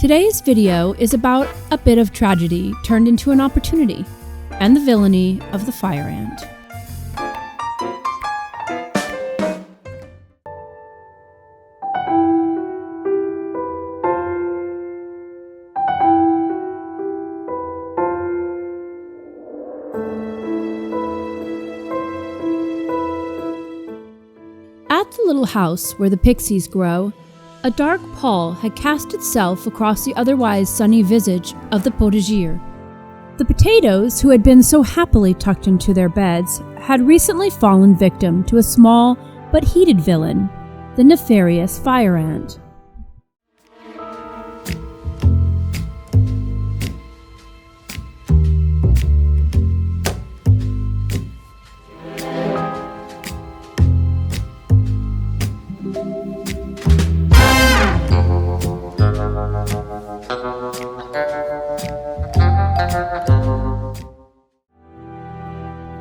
Today's video is about a bit of tragedy turned into an opportunity, and the villainy of the fire ant. At the little house where the pixies grow, a dark pall had cast itself across the otherwise sunny visage of the Potager. The potatoes, who had been so happily tucked into their beds, had recently fallen victim to a small but heated villain, the nefarious fire ant.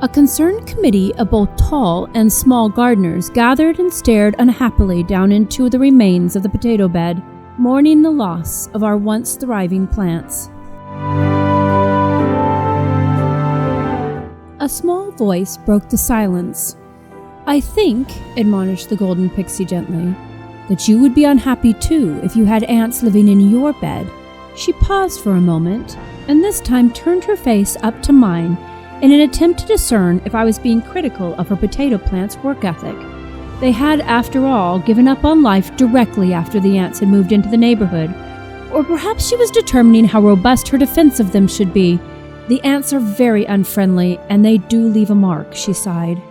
A concerned committee of both tall and small gardeners gathered and stared unhappily down into the remains of the potato bed, mourning the loss of our once thriving plants. A small voice broke the silence. "I think," admonished the golden pixie gently, "that you would be unhappy too if you had ants living in your bed." She paused for a moment, and this time turned her face up to mine in an attempt to discern if I was being critical of her potato plant's work ethic. They had, after all, given up on life directly after the ants had moved into the neighborhood. Or perhaps she was determining how robust her defense of them should be. "The ants are very unfriendly, and they do leave a mark," she sighed.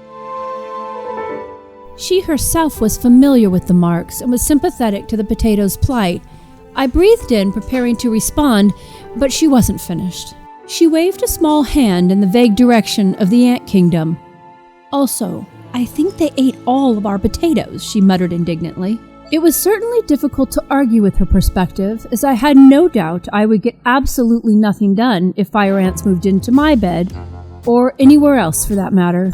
She herself was familiar with the marks and was sympathetic to the potato's plight. I breathed in, preparing to respond, but she wasn't finished. She waved a small hand in the vague direction of the ant kingdom. "Also, I think they ate all of our potatoes," she muttered indignantly. It was certainly difficult to argue with her perspective, as I had no doubt I would get absolutely nothing done if fire ants moved into my bed, or anywhere else for that matter.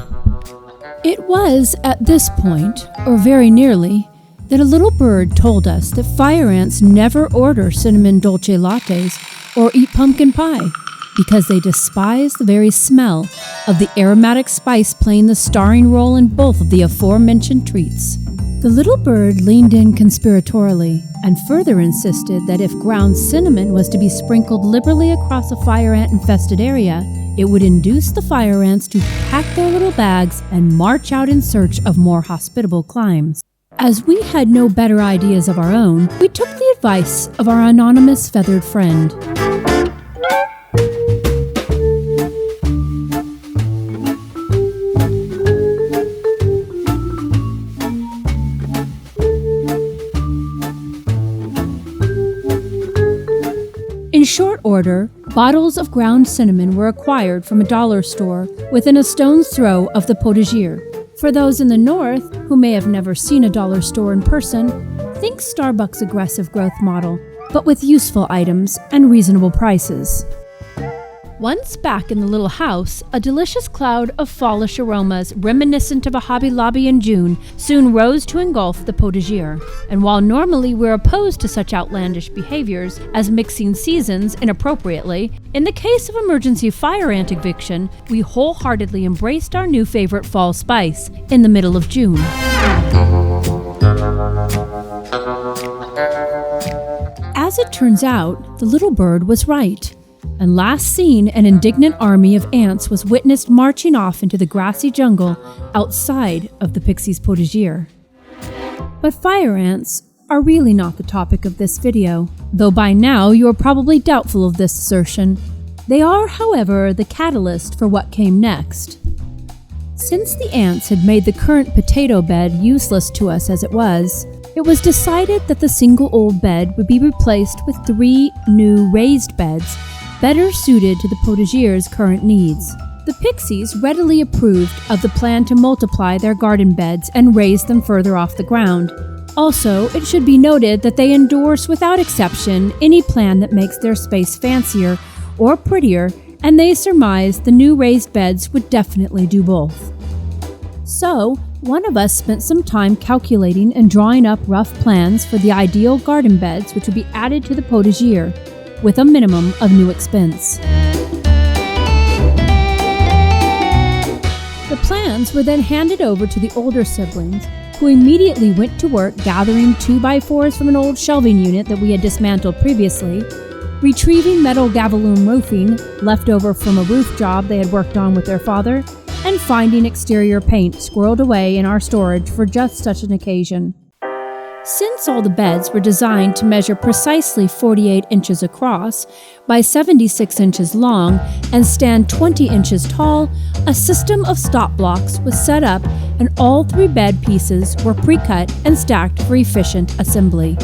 It was at this point, or very nearly, that a little bird told us that fire ants never order cinnamon dolce lattes or eat pumpkin pie, because they despise the very smell of the aromatic spice playing the starring role in both of the aforementioned treats. The little bird leaned in conspiratorially and further insisted that if ground cinnamon was to be sprinkled liberally across a fire ant-infested area, it would induce the fire ants to pack their little bags and march out in search of more hospitable climes. As we had no better ideas of our own, we took the advice of our anonymous feathered friend. In short order, bottles of ground cinnamon were acquired from a dollar store within a stone's throw of the Potager. For those in the north who may have never seen a dollar store in person, think Starbucks' aggressive growth model, but with useful items and reasonable prices. Once back in the little house, a delicious cloud of fallish aromas reminiscent of a Hobby Lobby in June soon rose to engulf the Potager. And while normally we're opposed to such outlandish behaviors as mixing seasons inappropriately, in the case of emergency fire ant eviction, we wholeheartedly embraced our new favorite fall spice in the middle of June. As it turns out, the little bird was right. And last seen, an indignant army of ants was witnessed marching off into the grassy jungle outside of the Pixie's Potager. But fire ants are really not the topic of this video, though by now you are probably doubtful of this assertion. They are, however, the catalyst for what came next. Since the ants had made the current potato bed useless to us as it was decided that the single old bed would be replaced with 3 new raised beds better suited to the Potager's current needs. The pixies readily approved of the plan to multiply their garden beds and raise them further off the ground. Also, it should be noted that they endorse without exception any plan that makes their space fancier or prettier, and they surmise the new raised beds would definitely do both. So, One of us spent some time calculating and drawing up rough plans for the ideal garden beds which would be added to the potager, with a minimum of new expense. The plans were then handed over to the older siblings, who immediately went to work gathering 2x4s from an old shelving unit that we had dismantled previously, retrieving metal gavaloon roofing left over from a roof job they had worked on with their father, and finding exterior paint squirreled away in our storage for just such an occasion. Since all the beds were designed to measure precisely 48 inches across by 76 inches long and stand 20 inches tall, a system of stop blocks was set up and all 3 bed pieces were pre-cut and stacked for efficient assembly.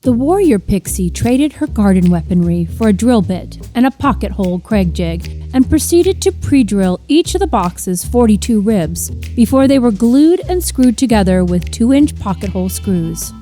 The warrior Pixie traded her garden weaponry for a drill bit and a pocket-hole Craig jig and proceeded to pre-drill each of the box's 42 ribs before they were glued and screwed together with 2-inch pocket-hole screws.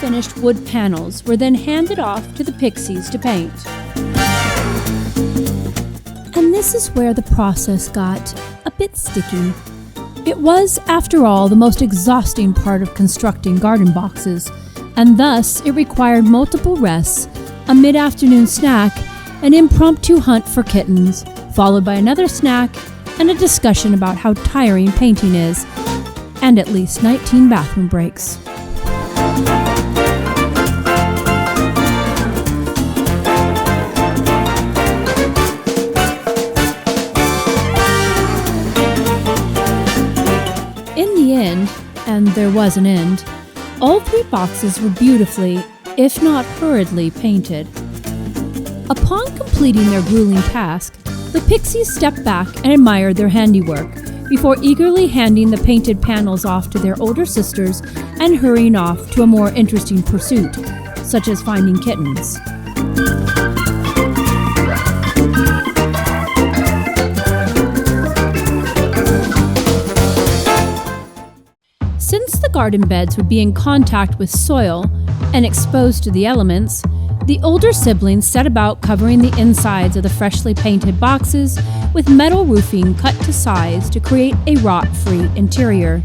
Finished wood panels were then handed off to the Pixies to paint. And this is where the process got a bit sticky. It was, after all, the most exhausting part of constructing garden boxes, and thus it required multiple rests, a mid-afternoon snack, an impromptu hunt for kittens, followed by another snack, and a discussion about how tiring painting is, and at least 19 bathroom breaks. In the end, and there was an end, all 3 boxes were beautifully, if not hurriedly, painted. Upon completing their grueling task, the Pixies stepped back and admired their handiwork before eagerly handing the painted panels off to their older sisters and hurrying off to a more interesting pursuit, such as finding kittens. Since the garden beds would be in contact with soil and exposed to the elements, the older siblings set about covering the insides of the freshly painted boxes with metal roofing cut to size to create a rot-free interior.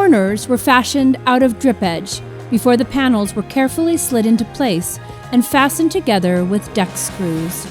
Corners were fashioned out of drip edge before the panels were carefully slid into place and fastened together with deck screws.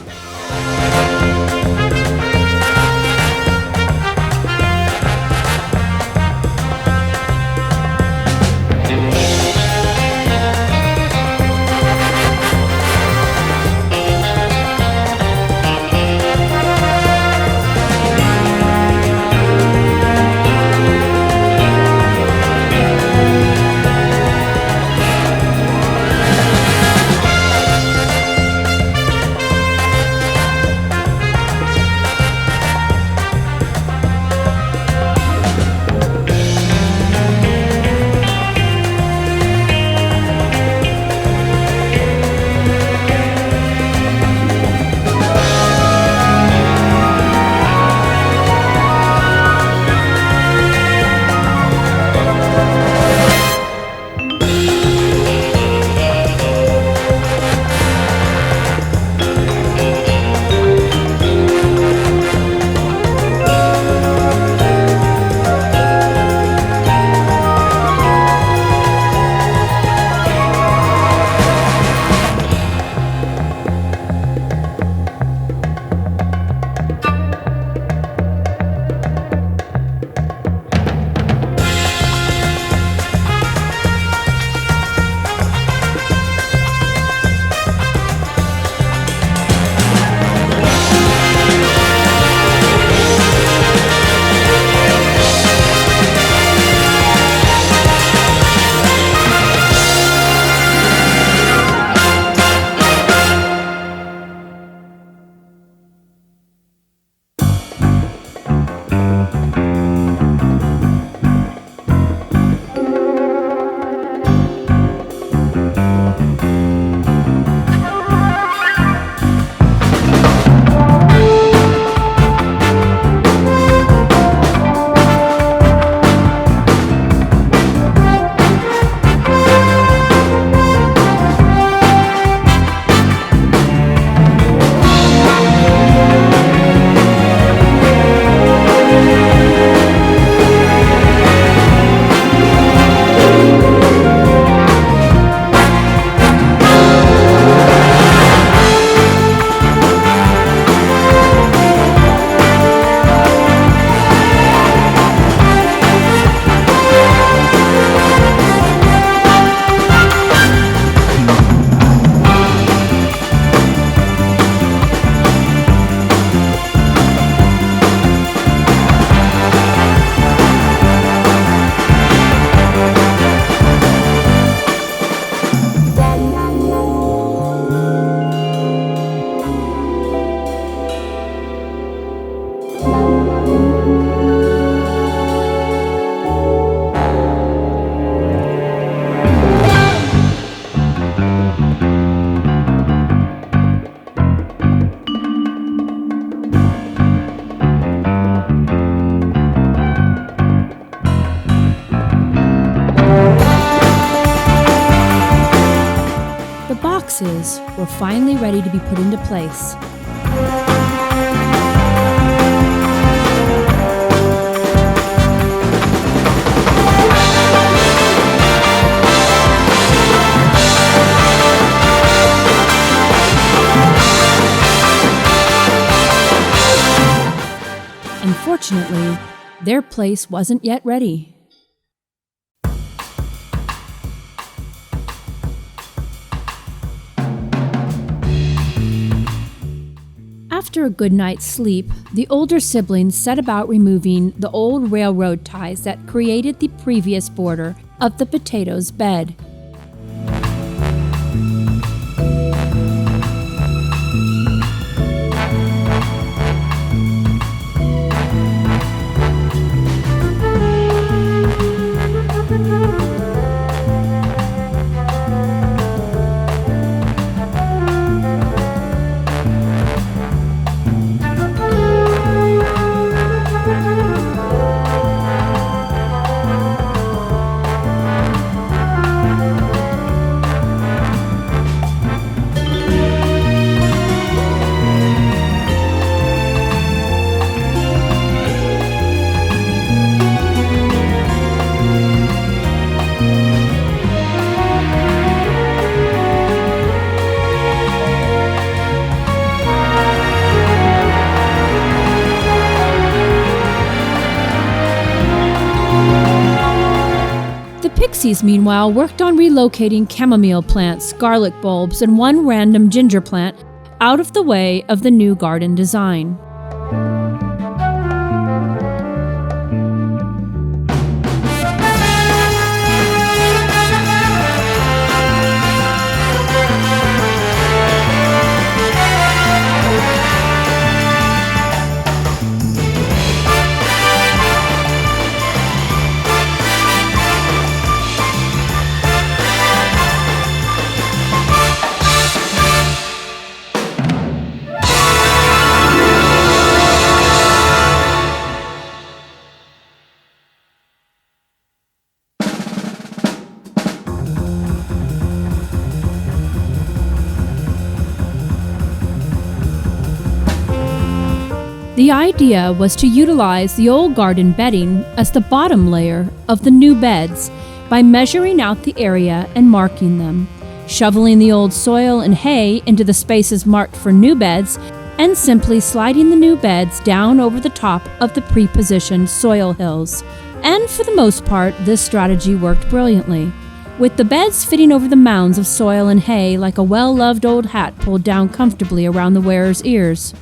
boxes were finally ready to be put into place. Unfortunately, their place wasn't yet ready. After a good night's sleep, the older siblings set about removing the old railroad ties that created the previous border of the potatoes' bed. Pixies, meanwhile, worked on relocating chamomile plants, garlic bulbs, and one random ginger plant out of the way of the new garden design. The idea was to utilize the old garden bedding as the bottom layer of the new beds by measuring out the area and marking them, shoveling the old soil and hay into the spaces marked for new beds, and simply sliding the new beds down over the top of the pre-positioned soil hills. And for the most part, this strategy worked brilliantly, with the beds fitting over the mounds of soil and hay like a well-loved old hat pulled down comfortably around the wearer's ears.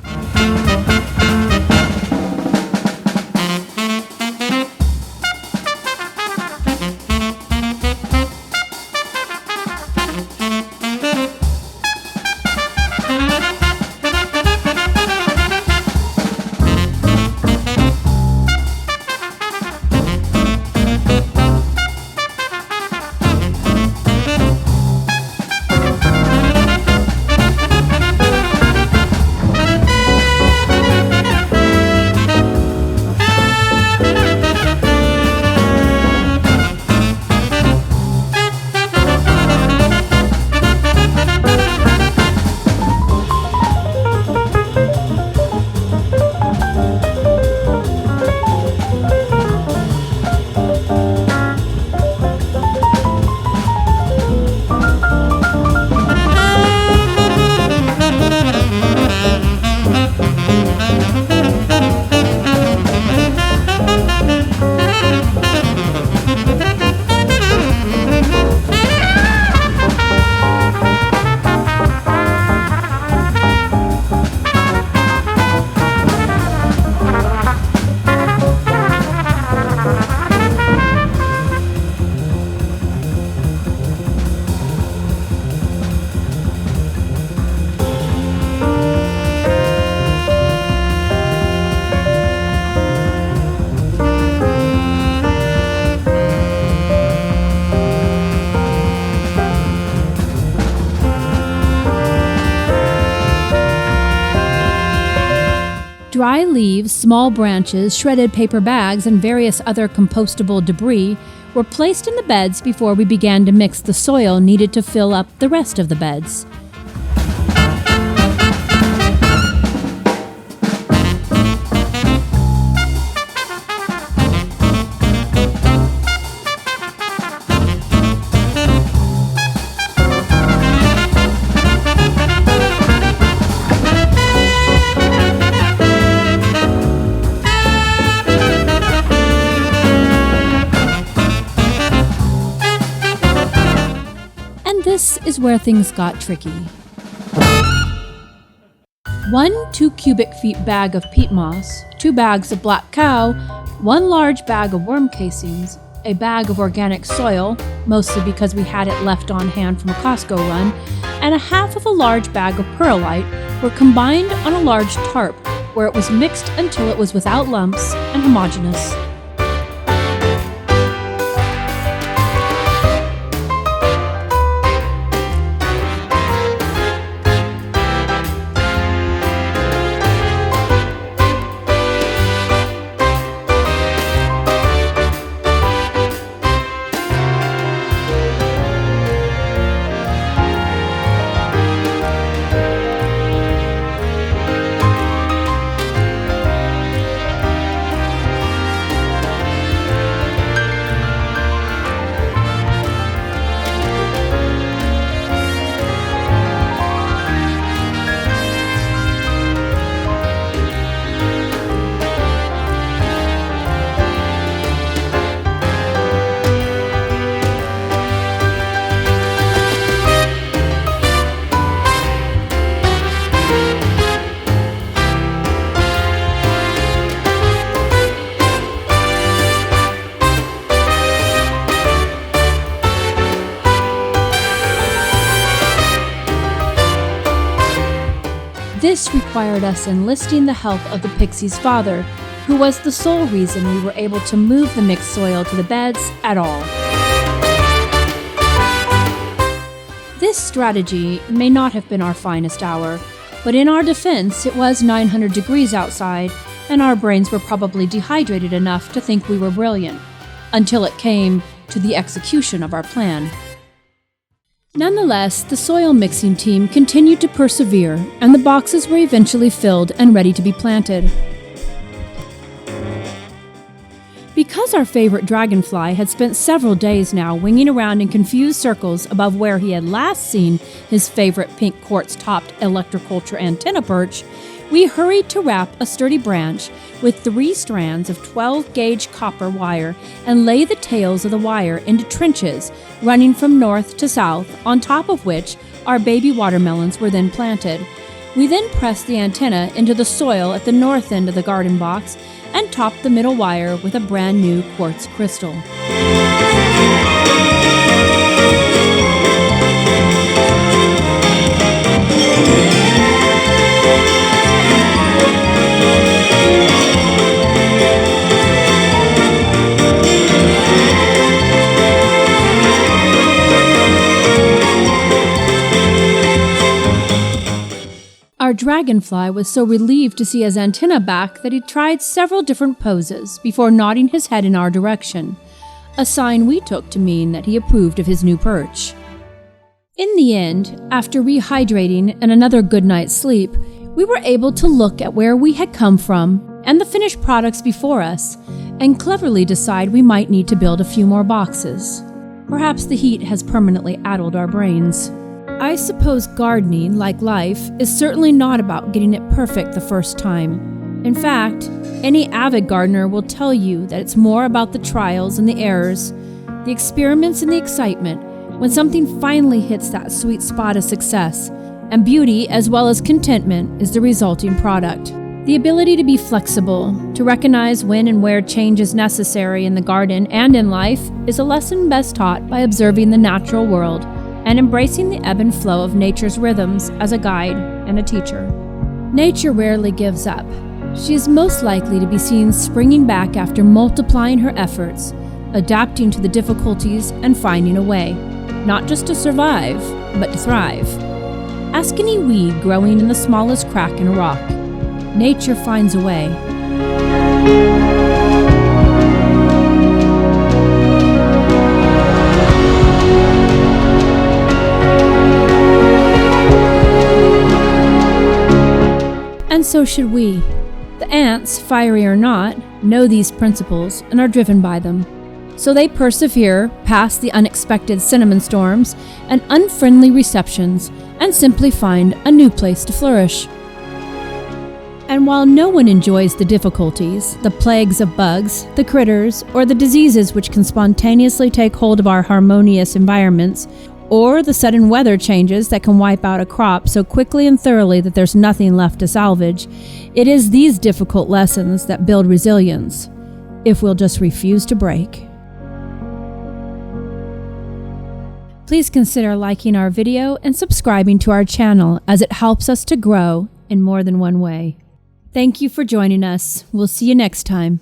Dry leaves, small branches, shredded paper bags, and various other compostable debris were placed in the beds before we began to mix the soil needed to fill up the rest of the beds. This is where things got tricky. 1 2 cubic feet bag of peat moss, 2 bags of black cow, 1 large bag of worm casings, a bag of organic soil, mostly because we had it left on hand from a Costco run, and a half of a large bag of perlite were combined on a large tarp, where it was mixed until it was without lumps and homogeneous. This required us enlisting the help of the Pixie's father, who was the sole reason we were able to move the mixed soil to the beds at all. This strategy may not have been our finest hour, but in our defense, it was 900 degrees outside, and our brains were probably dehydrated enough to think we were brilliant, until it came to the execution of our plan. Nonetheless, the soil mixing team continued to persevere, and the boxes were eventually filled and ready to be planted. Because our favorite dragonfly had spent several days now winging around in confused circles above where he had last seen his favorite pink quartz-topped electroculture antenna perch, we hurried to wrap a sturdy branch with 3 strands of 12-gauge copper wire and lay the tails of the wire into trenches running from north to south, on top of which our baby watermelons were then planted. We then pressed the antenna into the soil at the north end of the garden box and topped the middle wire with a brand new quartz crystal. Our dragonfly was so relieved to see his antenna back that he tried several different poses before nodding his head in our direction, a sign we took to mean that he approved of his new perch. In the end, after rehydrating and another good night's sleep, we were able to look at where we had come from and the finished products before us, and cleverly decide we might need to build a few more boxes. Perhaps the heat has permanently addled our brains. I suppose gardening, like life, is certainly not about getting it perfect the first time. In fact, any avid gardener will tell you that it's more about the trials and the errors, the experiments and the excitement, when something finally hits that sweet spot of success, and beauty as well as contentment is the resulting product. The ability to be flexible, to recognize when and where change is necessary in the garden and in life, is a lesson best taught by observing the natural world and embracing the ebb and flow of nature's rhythms as a guide and a teacher. Nature rarely gives up. She is most likely to be seen springing back after multiplying her efforts, adapting to the difficulties and finding a way, not just to survive, but to thrive. Ask any weed growing in the smallest crack in a rock. Nature finds a way. and so should we. The ants, fiery or not, know these principles and are driven by them. So they persevere past the unexpected cinnamon storms and unfriendly receptions and simply find a new place to flourish. And while no one enjoys the difficulties, the plagues of bugs, the critters, or the diseases which can spontaneously take hold of our harmonious environments, or the sudden weather changes that can wipe out a crop so quickly and thoroughly that there's nothing left to salvage, it is these difficult lessons that build resilience, if we'll just refuse to break. Please consider liking our video and subscribing to our channel, as it helps us to grow in more than one way. Thank you for joining us. We'll see you next time.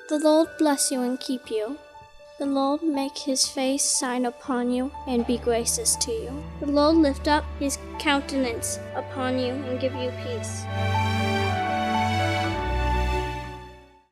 The Lord bless you and keep you. The Lord make his face shine upon you and be gracious to you. The Lord lift up his countenance upon you and give you peace.